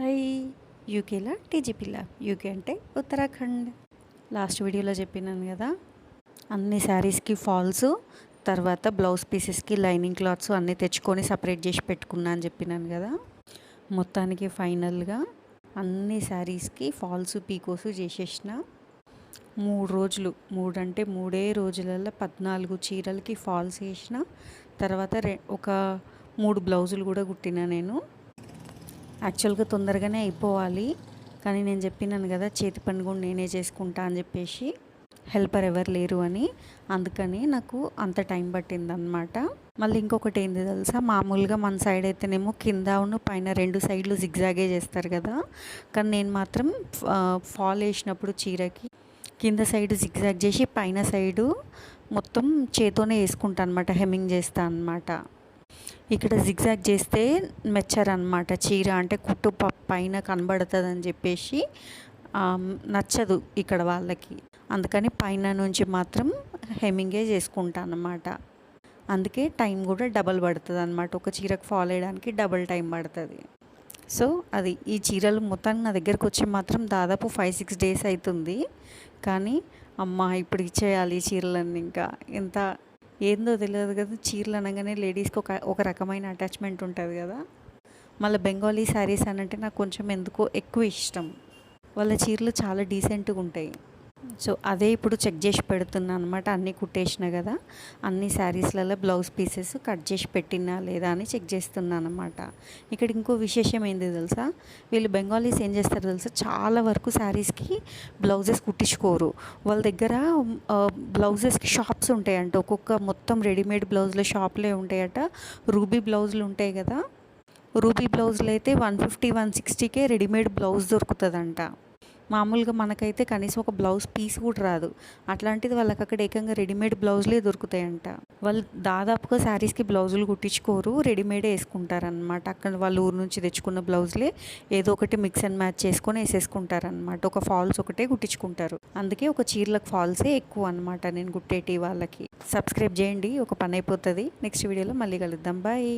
I యూకేలా టీజీపీలా UK అంటే Uttarakhand. Last వీడియోలో చెప్పినాను కదా, అన్ని శారీస్కి ఫాల్స్, తర్వాత బ్లౌజ్ పీసెస్కి లైనింగ్ క్లాత్స్ అన్నీ తెచ్చుకొని సపరేట్ చేసి పెట్టుకున్నా అని చెప్పినాను కదా. మొత్తానికి ఫైనల్గా అన్ని శారీస్కి ఫాల్స్ పీకోస్ చేసేసిన. 3 రోజులు, 3 అంటే 3 రోజులలో 14 చీరలకి ఫాల్స్ వేసిన. తర్వాత ఒక 3 బ్లౌజులు కూడా కుట్టిన. నేను యాక్చువల్గా తొందరగానే అయిపోవాలి, కానీ నేను చెప్పినాను కదా చేతి పని కూడా నేనే చేసుకుంటా అని చెప్పేసి, హెల్పర్ ఎవరు లేరు అని, అందుకని నాకు అంత టైం పట్టిందనమాట. మళ్ళీ ఇంకొకటి ఏంది తెలుసా, మామూలుగా మన సైడ్ అయితేనేమో కిందను పైన 2 సైడ్లు జిగ్జాగే చేస్తారు కదా, కానీ నేను మాత్రం ఫాల్ వేసినప్పుడు చీరకి కింద సైడ్ జిగ్జాగ్ చేసి పైన సైడు మొత్తం చేతోనే వేసుకుంటాను అనమాట, హెమ్మింగ్ చేస్తాను అనమాట. ఇక్కడ జిగ్జాగ్ చేస్తే మెచ్చరనమాట, చీర అంటే కుట్టు పైన కనబడుతుంది అని చెప్పేసి నచ్చదు ఇక్కడ వాళ్ళకి. అందుకని పైన నుంచి మాత్రం హెమ్మింగే చేసుకుంటాను అన్నమాట. అందుకే టైం కూడా డబల్ పడుతుంది అనమాట, ఒక చీరకు ఫాల్ వేయడానికి డబల్ టైం పడుతుంది. సో అది ఈ చీరలు మొత్తానికి నా దగ్గరకు వచ్చి మాత్రం దాదాపు 5-6 డేస్ అవుతుంది. కానీ అమ్మ ఇప్పుడు ఇచ్చేయాలి ఈ చీరలన్నీ. ఇంకా ఎంత ఏందో తెలియదు కదా, చీరలు అనగానే లేడీస్కి ఒక రకమైన అటాచ్మెంట్ ఉంటుంది కదా. మళ్ళీ బెంగాలీ శారీస్ అని అంటే నాకు కొంచెం ఎందుకో ఎక్కువ ఇష్టం. వాళ్ళ చీరలు చాలా డీసెంట్గా ఉంటాయి. సో అదే ఇప్పుడు చెక్ చేసి పెడుతున్నాను అనమాట. అన్నీ కుట్టేసిన కదా, అన్ని శారీస్లలో బ్లౌజ్ పీసెస్ కట్ చేసి పెట్టినా లేదా అని చెక్ చేస్తున్నాను అనమాట. ఇక్కడ ఇంకో విశేషం ఏంది తెలుసా, వీళ్ళు బెంగాలీస్ ఏం చేస్తారు తెలుసా, చాలా వరకు శారీస్కి బ్లౌజెస్ కుట్టించుకోరు. వాళ్ళ దగ్గర బ్లౌజెస్కి షాప్స్ ఉంటాయంట, ఒక్కొక్క మొత్తం రెడీమేడ్ బ్లౌజుల షాప్లే ఉంటాయట. రూబీ బ్లౌజులు ఉంటాయి కదా, రూబీ బ్లౌజులు అయితే 150-160కే రెడీమేడ్ బ్లౌజ్ దొరుకుతుందంట. మామూలుగా మనకైతే కనీసం ఒక బ్లౌజ్ పీస్ కూడా రాదు. అట్లాంటిది వాళ్ళకి అక్కడ ఏకంగా రెడీమేడ్ బ్లౌజులే దొరుకుతాయంట. వాళ్ళు దాదాపుగా శారీస్కి బ్లౌజులు కుట్టించుకోరు, రెడీమేడే వేసుకుంటారనమాట. అక్కడ వాళ్ళ ఊరు నుంచి తెచ్చుకున్న బ్లౌజులే ఏదో ఒకటి మిక్స్ అండ్ మ్యాచ్ చేసుకొని వేసేసుకుంటారనమాట. ఒక ఫాల్స్ ఒకటే కుట్టించుకుంటారు. అందుకే ఒక చీరలకు ఫాల్సే ఎక్కువ అనమాట నేను కుట్టేటి వాళ్ళకి. సబ్స్క్రైబ్ చేయండి, ఒక పని అయిపోతుంది. నెక్స్ట్ వీడియోలో మళ్ళీ కలుద్దాం. బాయ్.